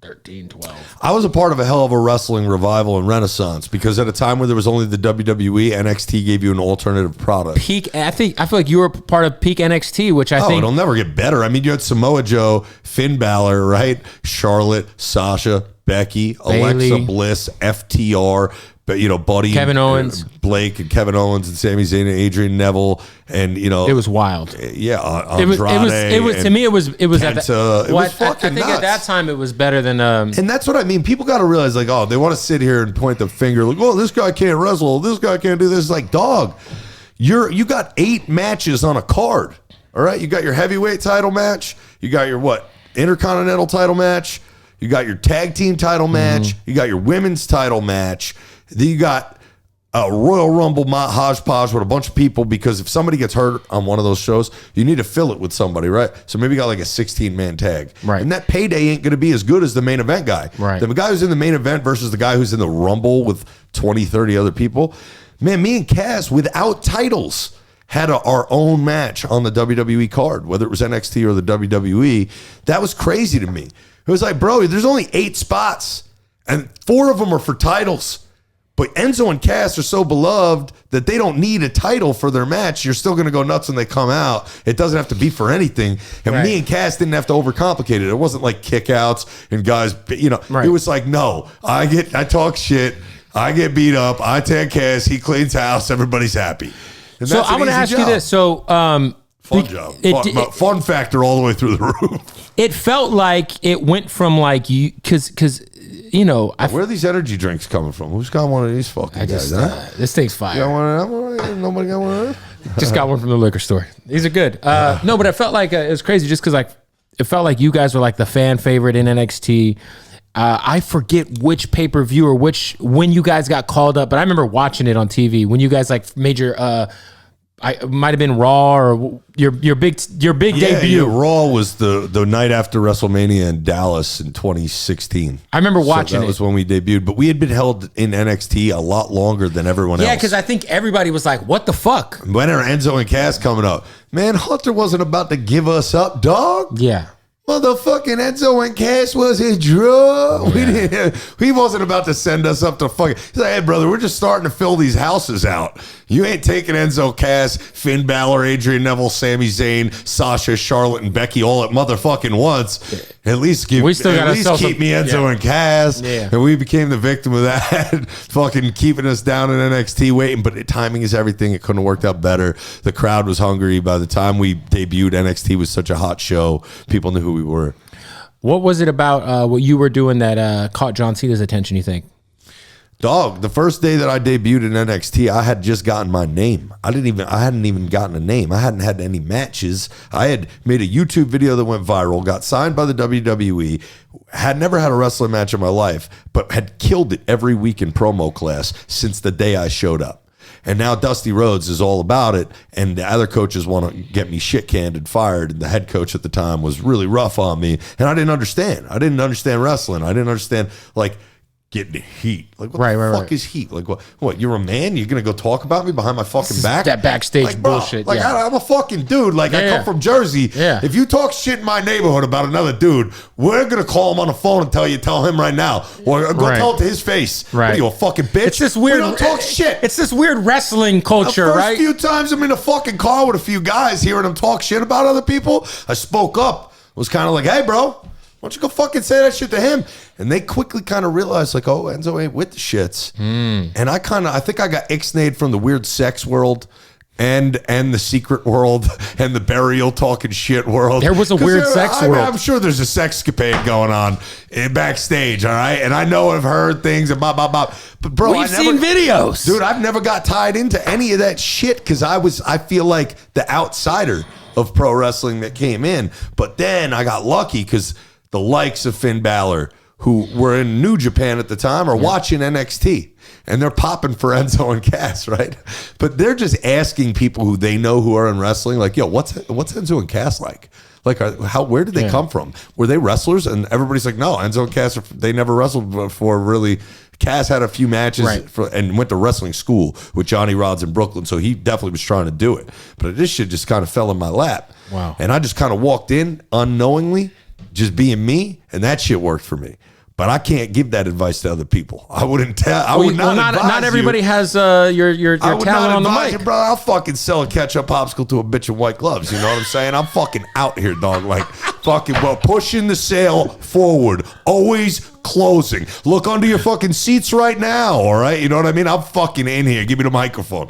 13, 12. I was a part of a hell of a wrestling revival and renaissance because at a time where there was only the WWE, NXT gave you an alternative product. I feel like you were part of peak NXT, which I think it'll never get better. I mean, you had Samoa Joe, Finn Balor, right? Charlotte, Sasha, Becky, Bayley. Alexa Bliss, FTR, but Buddy, Kevin Owens, Blake, and Kevin Owens, and Sami Zayn, and Adrian Neville, and it was wild. Yeah, Andrade. It was to me. It was Kenta. at It was fucking I think nuts. at that time it was better than. And that's what I mean. People got to realize, like, they want to sit here and point the finger, like, oh, this guy can't wrestle, this guy can't do this. It's like, dog, you got 8 matches on a card. All right, you got your heavyweight title match, you got your Intercontinental title match, you got your tag team title match, you got your women's title match. Then you got a Royal Rumble hodgepodge with a bunch of people because if somebody gets hurt on one of those shows, you need to fill it with somebody, right? So maybe you got like a 16-man tag. Right. And that payday ain't going to be as good as the main event guy. Right. The guy who's in the main event versus the guy who's in the Rumble with 20, 30 other people. Man, me and Cass, without titles, had our own match on the WWE card, whether it was NXT or the WWE. That was crazy to me. It was like, bro, there's only 8 spots, and 4 of them are for titles. But Enzo and Cass are so beloved that they don't need a title for their match. You're still going to go nuts when they come out. It doesn't have to be for anything. And me and Cass didn't have to overcomplicate it. It wasn't like kickouts and guys, It was like, no, I talk shit. I get beat up. I tag Cass. He cleans house. Everybody's happy. And so I'm going to ask you this. So, fun job. Fun factor all the way through the roof. It felt like it went from like you, because where are these energy drinks coming from? Who's got one of these fucking guys? This thing's fire. Nobody got one? Just got one from the liquor store. These are good. No, but it felt like it was crazy just because it felt like you guys were like the fan favorite in NXT. I forget which pay-per-view or when you guys got called up, but I remember watching it on TV when you guys like made your it might have been Raw or your big debut. Yeah, Raw was the night after WrestleMania in Dallas in 2016. I remember watching that was when we debuted, but we had been held in NXT a lot longer than everyone else. Yeah, because I think everybody was like, what the fuck? When are Enzo and Cass coming up? Man, Hunter wasn't about to give us up, dog. Yeah. Motherfucking Enzo and Cass was his drug. Yeah. He wasn't about to send us up to fucking. He's like, hey, brother, we're just starting to fill these houses out. You ain't taking Enzo, Cass, Finn Balor, Adrian Neville, Sami Zayn, Sasha, Charlotte, and Becky all at motherfucking once. At least keep me Enzo and Cass. Yeah. And we became the victim of that. Fucking keeping us down in NXT waiting. But timing is everything. It couldn't have worked out better. The crowd was hungry. By the time we debuted, NXT was such a hot show. People knew who we were. What was it about what you were doing that caught John Cena's attention, you think? Dog, the first day that I debuted in NXT, I had just gotten my name. I hadn't even gotten a name. I hadn't had any matches. I had made a YouTube video that went viral, got signed by the WWE, had never had a wrestling match in my life, but had killed it every week in promo class since the day I showed up. And now Dusty Rhodes is all about it, and the other coaches want to get me shit canned and fired. And the head coach at the time was really rough on me, and I didn't understand. I didn't understand wrestling. I didn't understand, like, getting heat. Like, what the fuck is heat? Like, what? You're a man? You're going to go talk about me behind my fucking back? That backstage like, bro, bullshit. Like, yeah. I'm a fucking dude. Like, I come from Jersey. Yeah. If you talk shit in my neighborhood about another dude, we're going to call him on the phone and tell him right now. Or go tell it to his face. Right. What are you, a fucking bitch? It's this weird. We don't talk shit. It's this weird wrestling culture, the right? First few times I'm in a fucking car with a few guys hearing them talk shit about other people, I spoke up. Was kind of like, hey, bro. Why don't you go fucking say that shit to him? And they quickly kind of realized, like, oh, Enzo ain't with the shits. And I think I got ixnayed from the weird sex world and the secret world and the burial talking shit world. There was a weird sex world. I'm sure there's a sexcapade going on backstage, all right? And I know I've heard things and blah, blah, blah. But, bro, We've seen videos. Dude, I've never got tied into any of that shit because I feel like the outsider of pro wrestling that came in. But then I got lucky because the likes of Finn Balor, who were in New Japan at the time, are watching NXT. And they're popping for Enzo and Cass, right? But they're just asking people who they know who are in wrestling, like, yo, what's Enzo and Cass like? Like, where did they come from? Were they wrestlers? And everybody's like, no, Enzo and Cass, they never wrestled before, really. Cass had a few matches and went to wrestling school with Johnny Rods in Brooklyn, so he definitely was trying to do it. But this shit just kind of fell in my lap. Wow. And I just kind of walked in unknowingly, just being me, and that shit worked for me. But I can't give that advice to other people. I wouldn't tell. I would not. Not everybody has your talent on the mic, bro. I'll fucking sell a ketchup popsicle to a bitch in white gloves. You know what I'm saying? I'm fucking out here, dog. Like fucking pushing the sale forward, always closing. Look under your fucking seats right now. All right, you know what I mean? I'm fucking in here. Give me the microphone.